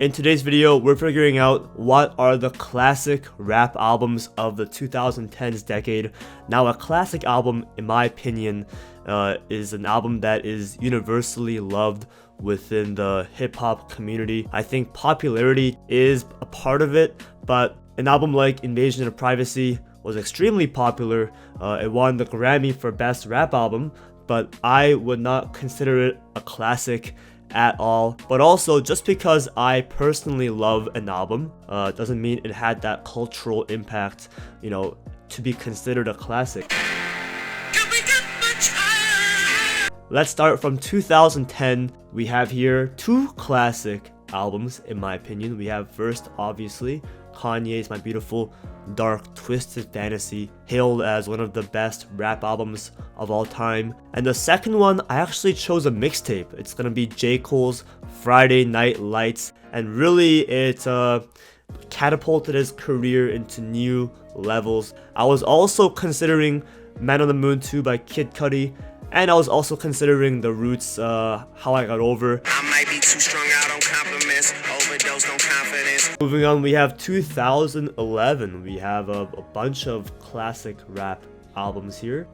In today's video, we're figuring out what are the classic rap albums of the 2010s decade. Now, a classic album, in my opinion, is an album that is universally loved within the hip-hop community. I think popularity is a part of it, but an album like Invasion of Privacy was extremely popular. It won the Grammy for Best Rap Album, but I would not consider it a classic at all. But also, just because I personally love an album doesn't mean it had that cultural impact, to be considered a classic. Let's start from 2010. We have here two classic albums, in my opinion. We have first, obviously, Kanye's My Beautiful Dark Twisted Fantasy, hailed as one of the best rap albums of all time. And the second one, I actually chose a mixtape. It's gonna be J. Cole's Friday Night Lights, and really it catapulted his career into new levels. I was also considering Man on the Moon 2 by Kid Cudi, and I was also considering The Roots, How I Got Over. I might be too strung out on compliments, overdosed on confidence. Moving on, we have 2011. We have a bunch of classic rap albums here.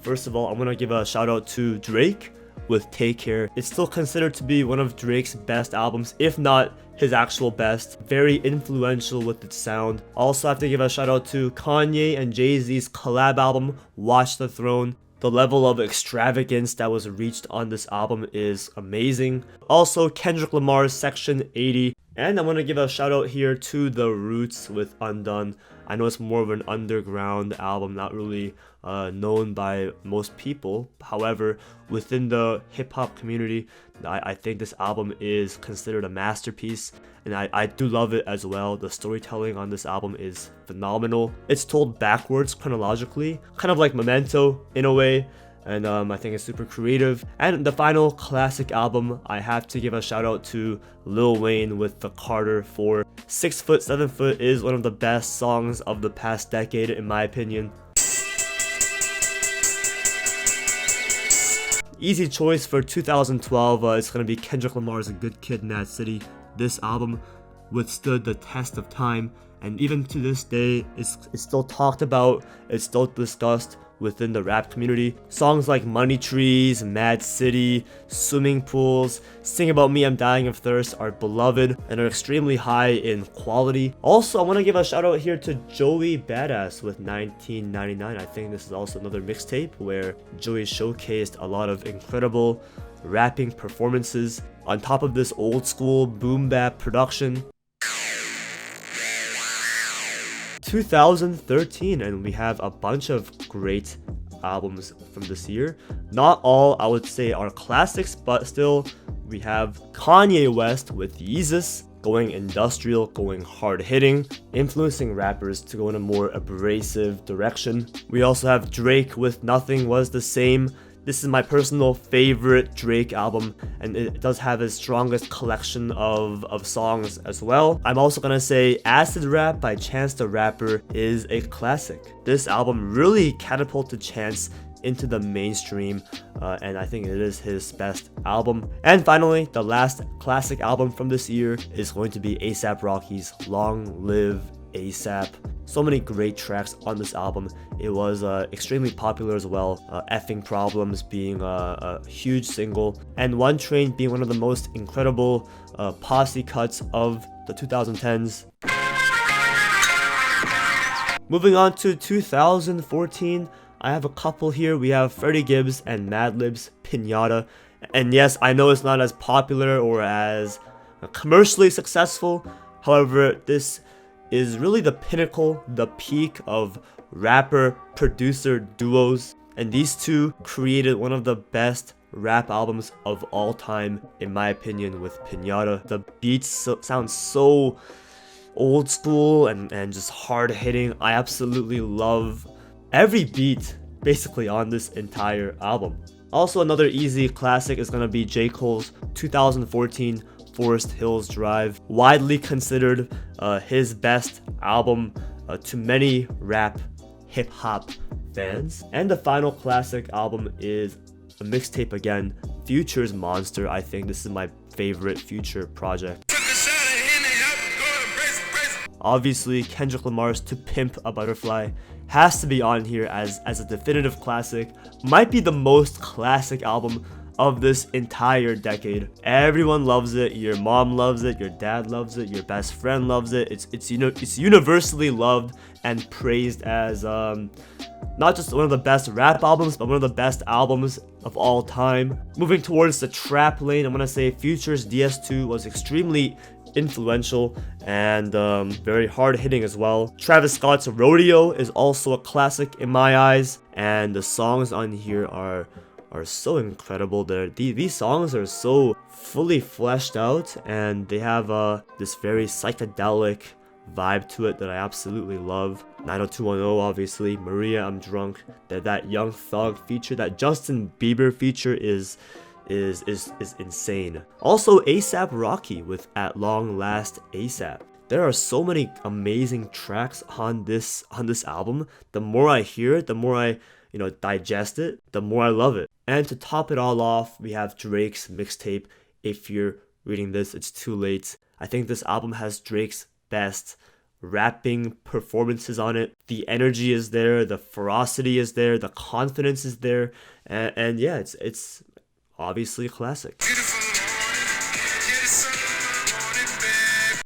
First of all, I'm gonna give a shout out to Drake with Take Care. It's still considered to be one of Drake's best albums, if not his actual best. Very influential with its sound. Also have to give a shout out to Kanye and Jay-Z's collab album, Watch the Throne. The level of extravagance that was reached on this album is amazing. Also, Kendrick Lamar's Section 80. And I want to give a shout out here to The Roots with Undone. I know it's more of an underground album, not really known by most people. However, within the hip-hop community, I think this album is considered a masterpiece, and I do love it as well. The storytelling on this album is phenomenal. It's told backwards chronologically, kind of like Memento in a way, and I think it's super creative. And the final classic album, I have to give a shout out to Lil Wayne with the Carter 4. 6 Foot, 7 Foot is one of the best songs of the past decade, in my opinion. Easy choice for 2012, it's going to be Kendrick Lamar's A Good Kid, Mad City. This album withstood the test of time, and even to this day, it's still talked about, it's still discussed within the rap community. Songs like Money Trees, Mad City, Swimming Pools, Sing About Me, I'm Dying of Thirst are beloved and are extremely high in quality. Also, I want to give a shout out here to Joey Badass with 1999. I think this is also another mixtape where Joey showcased a lot of incredible rapping performances on top of this old school boom bap production. 2013, and we have a bunch of great albums from this year. Not all, I would say, are classics, but still, we have Kanye West with Yeezus, going industrial, going hard-hitting, influencing rappers to go in a more abrasive direction. We also have Drake with Nothing Was the Same. This is my personal favorite Drake album, and it does have his strongest collection of songs as well. I'm also gonna say Acid Rap by Chance the Rapper is a classic. This album really catapulted Chance into the mainstream, and I think it is his best album. And finally, the last classic album from this year is going to be A$AP Rocky's Long Live A$AP. So many great tracks on this album. It was extremely popular as well. Effing Problems being a huge single, and One Train being one of the most incredible posse cuts of the 2010s. Moving on to 2014, I have a couple here. We have Freddie Gibbs and Madlib's Pinata. And yes, I know it's not as popular or as commercially successful. However, this is really the pinnacle, the peak of rapper-producer duos, and these two created one of the best rap albums of all time, in my opinion, with Pinata. The beats sound so old school and just hard-hitting. I absolutely love every beat, basically, on this entire album. Also, another easy classic is gonna be J. Cole's 2014 Forest Hills Drive, widely considered his best album to many rap hip-hop fans. And the final classic album is a mixtape again, Future's Monster. I think this is my favorite Future project. Obviously, Kendrick Lamar's To Pimp a Butterfly has to be on here as a definitive classic. Might be the most classic album of this entire decade. Everyone loves it. Your mom loves it, your dad loves it, your best friend loves it. It's universally loved and praised as not just one of the best rap albums, but one of the best albums of all time. Moving towards the trap lane, I'm gonna say Future's DS2 was extremely influential and very hard-hitting as well. Travis Scott's Rodeo is also a classic in my eyes, and the songs on here are so incredible. These songs are so fully fleshed out, and they have this very psychedelic vibe to it that I absolutely love. 90210, obviously, Maria, I'm Drunk, that Young Thug feature, that Justin Bieber feature is insane. Also, A$AP Rocky with At Long Last A$AP. There are so many amazing tracks on this album. The more I hear it, the more I digest it, the more I love it. And to top it all off, we have Drake's mixtape. If you're reading this, it's too late. I think this album has Drake's best rapping performances on it. The energy is there, the ferocity is there, the confidence is there, and yeah, it's obviously a classic.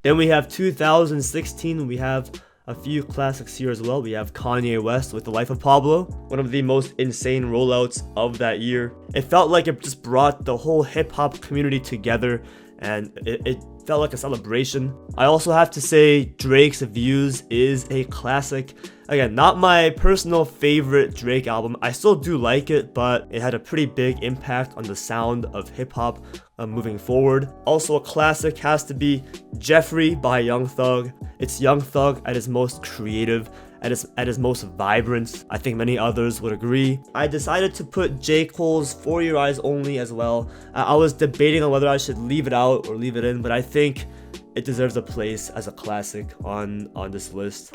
Then we have 2016, we have a few classics here as well. We have Kanye West with The Life of Pablo, one of the most insane rollouts of that year. It felt like it just brought the whole hip-hop community together, and it felt like a celebration. I also have to say Drake's Views is a classic. Again, not my personal favorite Drake album. I still do like it, but it had a pretty big impact on the sound of hip-hop moving forward. Also a classic has to be Jeffrey by Young Thug. It's Young Thug at his most creative, at his most vibrant. I think many others would agree. I decided to put J. Cole's For Your Eyes Only as well. I was debating on whether I should leave it out or leave it in, but I think it deserves a place as a classic on this list.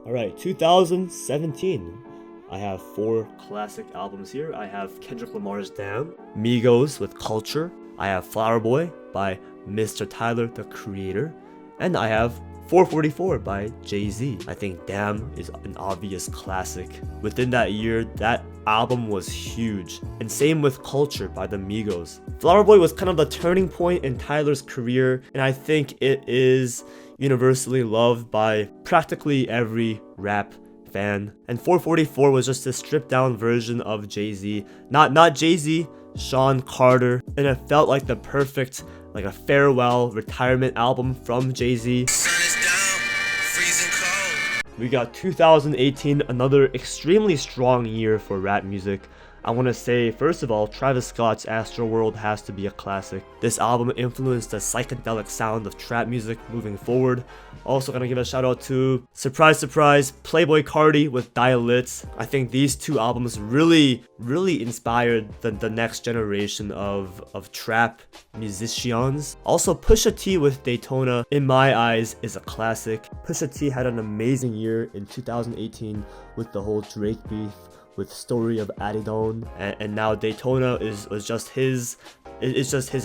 Alright, 2017. I have 4 classic albums here. I have Kendrick Lamar's Damn, Migos with Culture, I have Flower Boy by Mr. Tyler, the Creator, and I have 444 by Jay-Z. I think Damn is an obvious classic. Within that year, that album was huge. And same with Culture by the Migos. Flower Boy was kind of the turning point in Tyler's career, and I think it is universally loved by practically every rap fan. And 444 was just a stripped down version of Jay-Z. Not Jay-Z, Sean Carter. And it felt like the perfect, like a farewell retirement album from Jay-Z. We got 2018, another extremely strong year for rap music. I want to say, first of all, Travis Scott's Astroworld has to be a classic. This album influenced the psychedelic sound of trap music moving forward. Also gonna give a shout out to, surprise surprise, Playboi Carti with Dial It. I think these two albums really inspired the next generation of trap musicians. Also, Pusha T with Daytona, in my eyes, is a classic. Pusha T had an amazing year in 2018 with the whole Drake beef, with Story of Adidon, and now Daytona was just his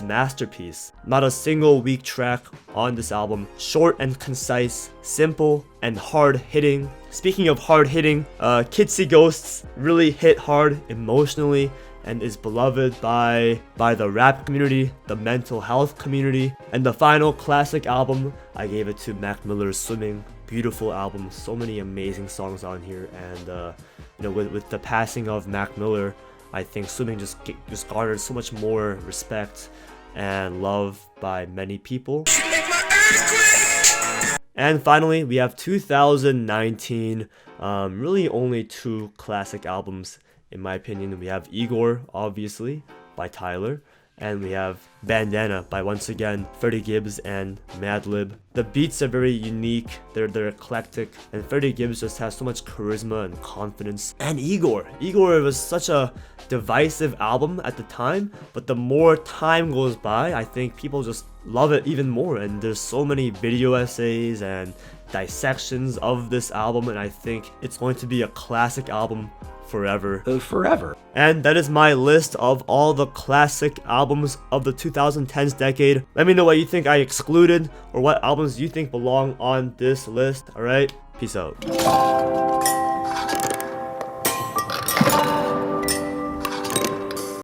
masterpiece. Not a single weak track on this album. Short and concise, simple and hard hitting. Speaking of hard hitting, Kids See Ghosts really hit hard emotionally and is beloved by the rap community, the mental health community. And the final classic album, I gave it to Mac Miller's Swimming. Beautiful album, so many amazing songs on here, and with the passing of Mac Miller, I think Swimming just garnered so much more respect and love by many people. And finally, we have 2019. Really only 2 classic albums in my opinion. We have Igor, obviously, by Tyler, and we have Bandana by, once again, Freddie Gibbs and Madlib. The beats are very unique, they're eclectic, and Freddie Gibbs just has so much charisma and confidence. And Igor was such a divisive album at the time, but the more time goes by, I think people just love it even more, and there's so many video essays and dissections of this album, and I think it's going to be a classic album forever. Forever. And that is my list of all the classic albums of the 2010s decade. Let me know what you think I excluded or what albums you think belong on this list. Alright, peace out.